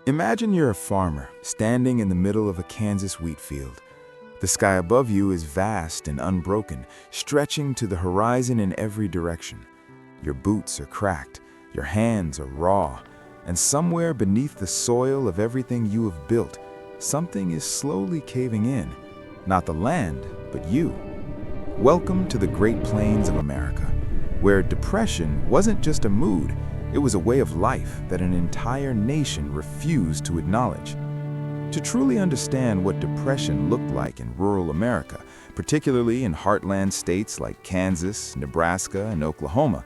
Imagine you're a farmer standing in the middle of a Kansas wheat field. The sky above you is vast and unbroken, stretching to the horizon in every direction. Your boots are cracked, your hands are raw, and somewhere beneath the soil of everything you have built, something is slowly caving in. Not the land, but you. Welcome to the Great Plains of America, where depression wasn't just a mood, it was a way of life that an entire nation refused to acknowledge. To truly understand what depression looked like in rural America, particularly in heartland states like Kansas, Nebraska, and Oklahoma,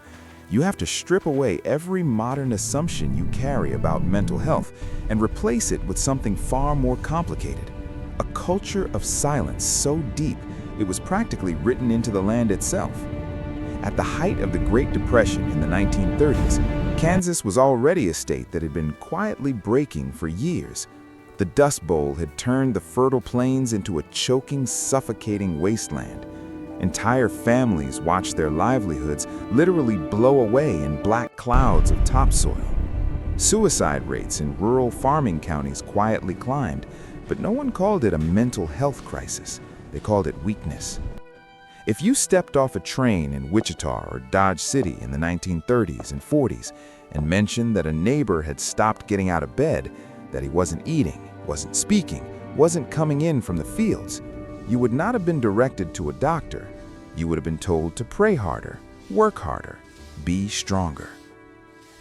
you have to strip away every modern assumption you carry about mental health and replace it with something far more complicated. A culture of silence so deep, it was practically written into the land itself. At the height of the Great Depression in the 1930s, Kansas was already a state that had been quietly breaking for years. The Dust Bowl had turned the fertile plains into a choking, suffocating wasteland. Entire families watched their livelihoods literally blow away in black clouds of topsoil. Suicide rates in rural farming counties quietly climbed, but no one called it a mental health crisis. They called it weakness. If you stepped off a train in Wichita or Dodge City in the 1930s and 40s and mentioned that a neighbor had stopped getting out of bed, that he wasn't eating, wasn't speaking, wasn't coming in from the fields, you would not have been directed to a doctor. You would have been told to pray harder, work harder, be stronger.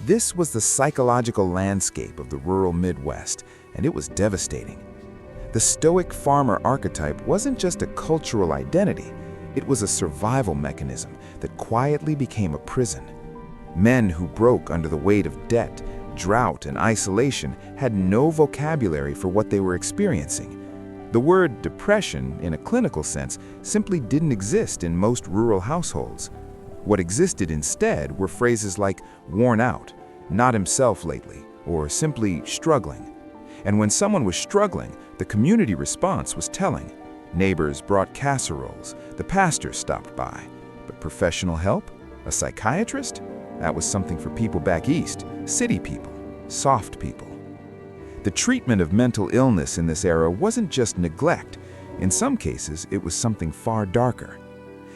This was the psychological landscape of the rural Midwest, and it was devastating. The stoic farmer archetype wasn't just a cultural identity, it was a survival mechanism that quietly became a prison. Men who broke under the weight of debt, drought, and isolation had no vocabulary for what they were experiencing. The word depression, in a clinical sense, simply didn't exist in most rural households. What existed instead were phrases like worn out, not himself lately, or simply struggling. And when someone was struggling, the community response was telling. Neighbors brought casseroles, the pastor stopped by. But professional help? A psychiatrist? That was something for people back east, city people, soft people. The treatment of mental illness in this era wasn't just neglect. In some cases, it was something far darker.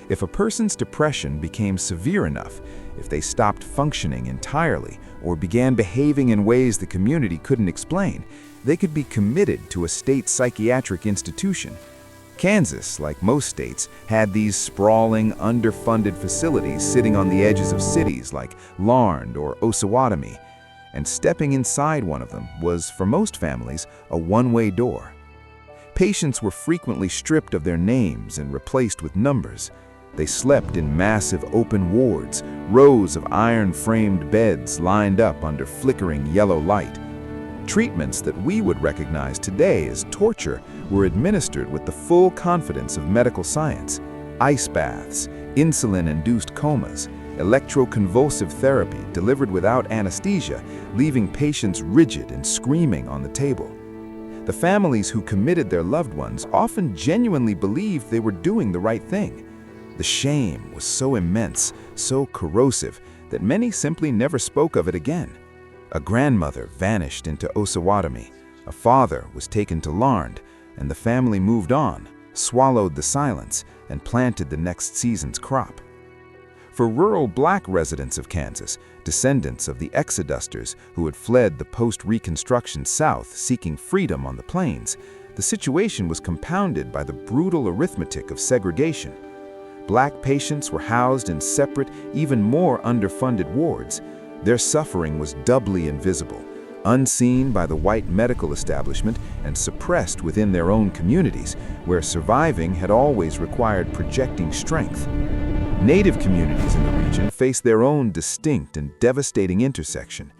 If a person's depression became severe enough, if they stopped functioning entirely or began behaving in ways the community couldn't explain, they could be committed to a state psychiatric institution. Kansas, like most states, had these sprawling, underfunded facilities sitting on the edges of cities like Larned or Osawatomie, and stepping inside one of them was, for most families, a one-way door. Patients were frequently stripped of their names and replaced with numbers. They slept in massive open wards, rows of iron-framed beds lined up under flickering yellow light. Treatments that we would recognize today as torture were administered with the full confidence of medical science. Ice baths, insulin-induced comas, electroconvulsive therapy delivered without anesthesia, leaving patients rigid and screaming on the table. The families who committed their loved ones often genuinely believed they were doing the right thing. The shame was so immense, so corrosive, that many simply never spoke of it again. A grandmother vanished into Osawatomie, a father was taken to Larned, and the family moved on, swallowed the silence, and planted the next season's crop. For rural black residents of Kansas, descendants of the exodusters who had fled the post-Reconstruction South seeking freedom on the plains, the situation was compounded by the brutal arithmetic of segregation. Black patients were housed in separate, even more underfunded wards. Their suffering was doubly invisible, unseen by the white medical establishment and suppressed within their own communities, where surviving had always required projecting strength. Native communities in the region faced their own distinct and devastating intersection.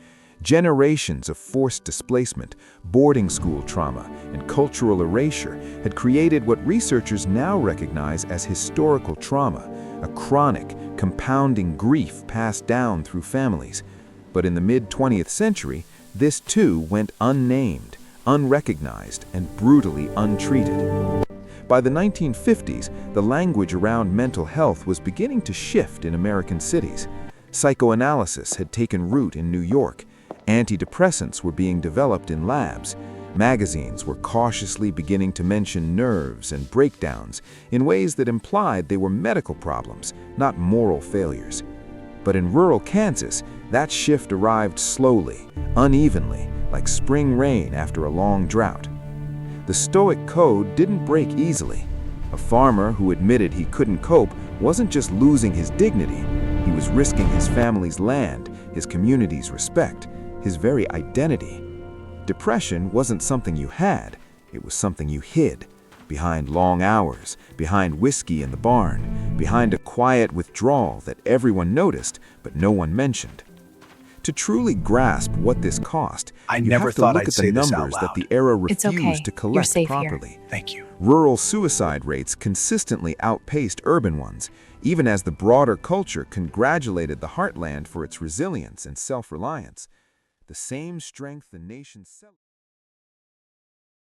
Generations of forced displacement, boarding school trauma, and cultural erasure had created what researchers now recognize as historical trauma, a chronic, compounding grief passed down through families. But in the mid-20th century, this too went unnamed, unrecognized, and brutally untreated. By the 1950s, the language around mental health was beginning to shift in American cities. Psychoanalysis had taken root in New York. Antidepressants were being developed in labs. Magazines were cautiously beginning to mention nerves and breakdowns in ways that implied they were medical problems, not moral failures. But in rural Kansas, that shift arrived slowly, unevenly, like spring rain after a long drought. The Stoic code didn't break easily. A farmer who admitted he couldn't cope wasn't just losing his dignity, he was risking his family's land, his community's respect, his very identity. Depression wasn't something you had, it was something you hid. Behind long hours, behind whiskey in the barn, behind a quiet withdrawal that everyone noticed but no one mentioned. To truly grasp what this cost, you have to look at the numbers that the era refused to collect properly. Thank you. Rural suicide rates consistently outpaced urban ones, even as the broader culture congratulated the heartland for its resilience and self-reliance. The same strength the nation celebrated.